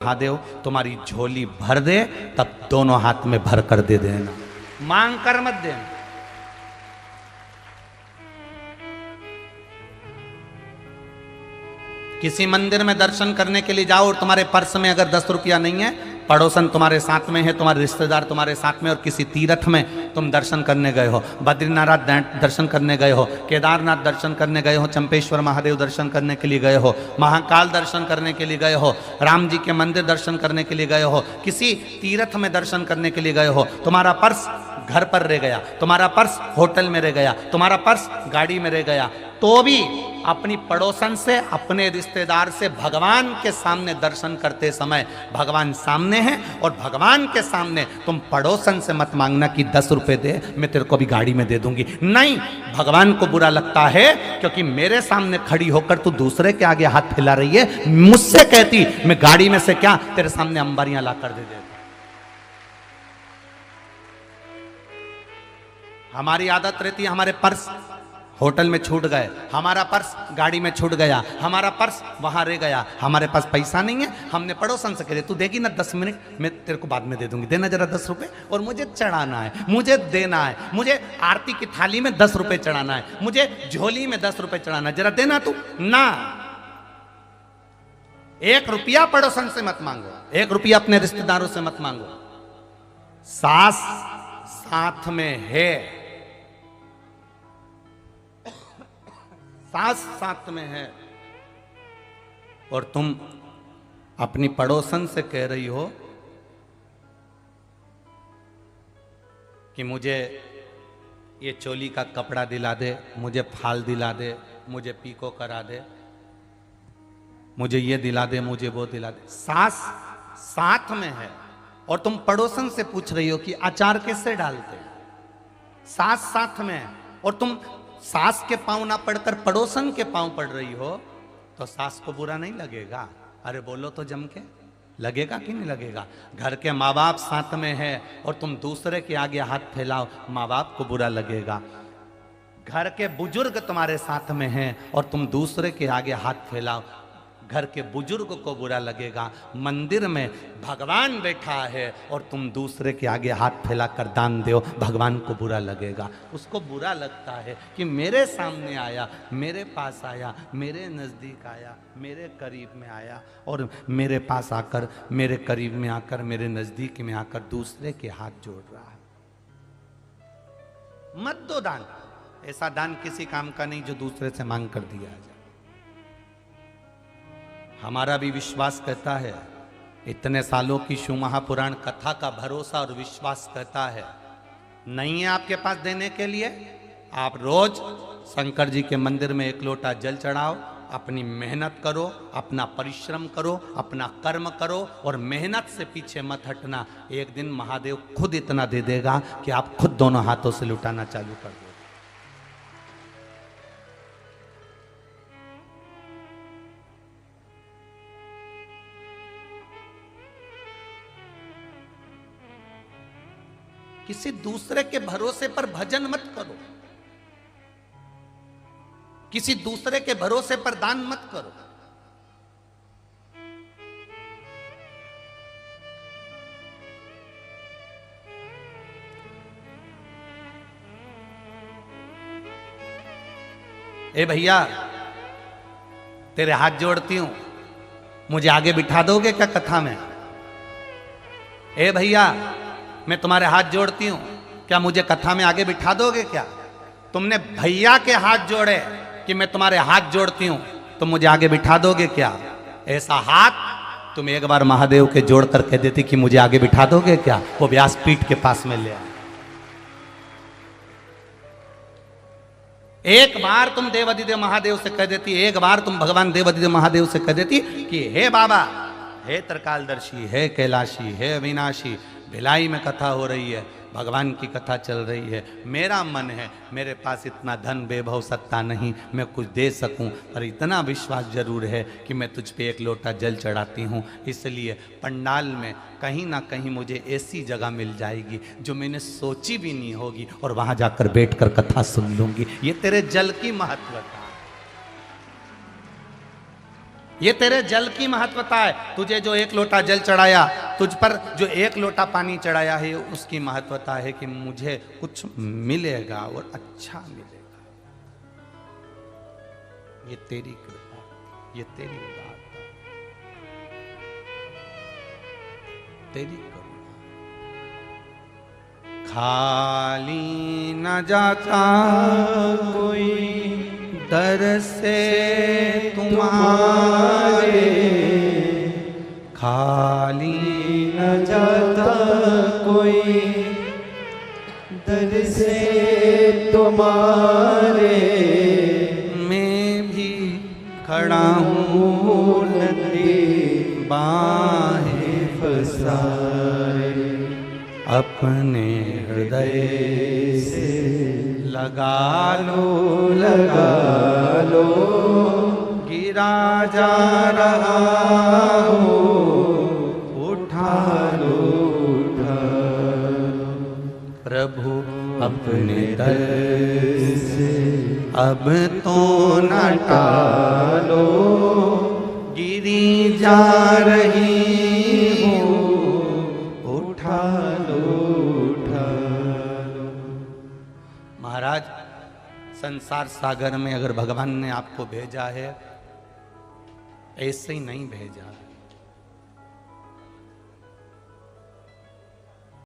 महादेव तुम्हारी झोली भर दे, तब दोनों हाथ में भर कर दे देना, मांग कर मत देना। किसी मंदिर में दर्शन करने के लिए जाओ और तुम्हारे पर्स में अगर 10 रुपया नहीं है, पड़ोसन तुम्हारे साथ में है, तुम्हारे रिश्तेदार तुम्हारे साथ में, और किसी तीर्थ में तुम दर्शन करने गए हो, बद्रीनाथ दर्शन करने गए हो, केदारनाथ दर्शन करने गए हो, चंपेश्वर महादेव दर्शन करने के लिए गए हो, महाकाल दर्शन करने के लिए गए हो, राम जी के मंदिर दर्शन करने के लिए गए हो, किसी तीर्थ में दर्शन करने के लिए गए हो, तुम्हारा पर्स घर पर रह गया, तुम्हारा पर्स होटल में रह गया, तुम्हारा पर्स गाड़ी में रह गया, तो भी अपनी पड़ोसन से, अपने रिश्तेदार से भगवान के सामने दर्शन करते समय भगवान सामने हैं, और भगवान के सामने तुम पड़ोसन से मत मांगना कि 10 रुपए दे, मैं तेरे को भी गाड़ी में दे दूंगी। नहीं, भगवान को बुरा लगता है क्योंकि मेरे सामने खड़ी होकर तू दूसरे के आगे हाथ फैला रही है। मुझसे कहती मैं गाड़ी में से क्या तेरे सामने अंबारियां ला कर दे देता। हमारी आदत रहती है, हमारे पर्स होटल में छूट गए, हमारा पर्स गाड़ी में छूट गया, हमारा पर्स वहां रह गया, हमारे पास पैसा नहीं है, हमने पड़ोसन से कह तू देगी ना 10 मिनट, मैं तेरे को बाद में दे दूंगी, देना जरा 10 रुपए, और मुझे चढ़ाना है, मुझे देना है, मुझे आरती की थाली में 10 रुपए चढ़ाना है, मुझे झोली में 10 रुपए चढ़ाना है, जरा देना तू ना। 1 रुपया पड़ोसन से मत मांगो, 1 रुपया अपने रिश्तेदारों से मत मांगो। सास साथ में है, सास साथ में है, और तुम अपनी पड़ोसन से कह रही हो कि मुझे ये चोली का कपड़ा दिला दे, मुझे फाल दिला दे, मुझे पीको करा दे, मुझे ये दिला दे, मुझे वो दिला दे। सास साथ में है और तुम पड़ोसन से पूछ रही हो कि अचार कैसे डालते। सास साथ में है और तुम सास के पांव ना पड़कर पड़ोसन के पांव पड़ रही हो, तो सास को बुरा नहीं लगेगा? अरे बोलो तो जम के, लगेगा कि नहीं लगेगा? घर के माँ बाप साथ में है और तुम दूसरे के आगे हाथ फैलाओ, माँ बाप को बुरा लगेगा। घर के बुजुर्ग तुम्हारे साथ में हैं और तुम दूसरे के आगे हाथ फैलाओ, घर के बुजुर्ग को बुरा लगेगा। मंदिर में भगवान बैठा है और तुम दूसरे के आगे हाथ फैलाकर दान दो, भगवान को बुरा लगेगा। उसको बुरा लगता है कि मेरे सामने आया, मेरे पास आया, मेरे नज़दीक आया, मेरे करीब में आया, और मेरे पास आकर, मेरे करीब में आकर, मेरे नज़दीक में आकर दूसरे के हाथ जोड़ रहा है। मत दो दान, ऐसा दान किसी काम का नहीं जो दूसरे से मांग कर दिया जाए। हमारा भी विश्वास कहता है, इतने सालों की शिव महापुराण कथा का भरोसा और विश्वास कहता है, नहीं है आपके पास देने के लिए, आप रोज शंकर जी के मंदिर में 1 लोटा जल चढ़ाओ, अपनी मेहनत करो, अपना परिश्रम करो, अपना कर्म करो, और मेहनत से पीछे मत हटना। एक दिन महादेव खुद इतना दे देगा कि आप खुद दोनों हाथों से लुटाना चालू कर दो। किसी दूसरे के भरोसे पर भजन मत करो, किसी दूसरे के भरोसे पर दान मत करो। ए भैया, तेरे हाथ जोड़ती हूं, मुझे आगे बिठा दोगे क्या कथा में? ए भैया, मैं तुम्हारे हाथ जोड़ती हूं, क्या मुझे कथा में आगे बिठा दोगे क्या? तुमने भैया के हाथ जोड़े कि मैं तुम्हारे हाथ जोड़ती हूं, तो मुझे आगे बिठा दोगे क्या? ऐसा हाथ तुम एक बार महादेव के जोड़ कर कह देती कि मुझे आगे बिठा दोगे क्या? वो व्यासपीठ के पास में ले आए। एक बार तुम देवादिदेव महादेव से कह देती, एक बार तुम भगवान देवादिदेव महादेव से कह देती कि हे बाबा, हे त्रिकालदर्शी, हे कैलाशी, हे अविनाशी, भिलाई में कथा हो रही है, भगवान की कथा चल रही है, मेरा मन है, मेरे पास इतना धन वैभव सत्ता नहीं मैं कुछ दे सकूं, पर इतना विश्वास जरूर है कि मैं तुझ पे 1 लोटा जल चढ़ाती हूं, इसलिए पंडाल में कहीं ना कहीं मुझे ऐसी जगह मिल जाएगी जो मैंने सोची भी नहीं होगी, और वहां जाकर बैठकर कथा सुन लूंगी। ये तेरे जल की महत्वता। ये तेरे जल की महत्वता है। तुझे जो एक लोटा जल चढ़ाया, तुझ पर जो एक लोटा पानी चढ़ाया है, उसकी महत्वता है कि मुझे कुछ मिलेगा और अच्छा मिलेगा। ये तेरी कृपा, ये तेरी उदारता, तेरी करुणा। खाली न जाता कोई दर से तुम्हारे, खाली न जाता कोई दर से तुम्हारे। मैं भी खड़ा हूँ नंदी बाहें फसारे, अपने हृदय से लगा लो, लगा लो। गिरा जा रहा हो, उठा लो, उठा प्रभु अपने दर से अब तो न टालो। गिरी जा रही हो, उठा लो, उठा लो। महाराज, संसार सागर में अगर भगवान ने आपको भेजा है, ऐसे ही नहीं भेजा।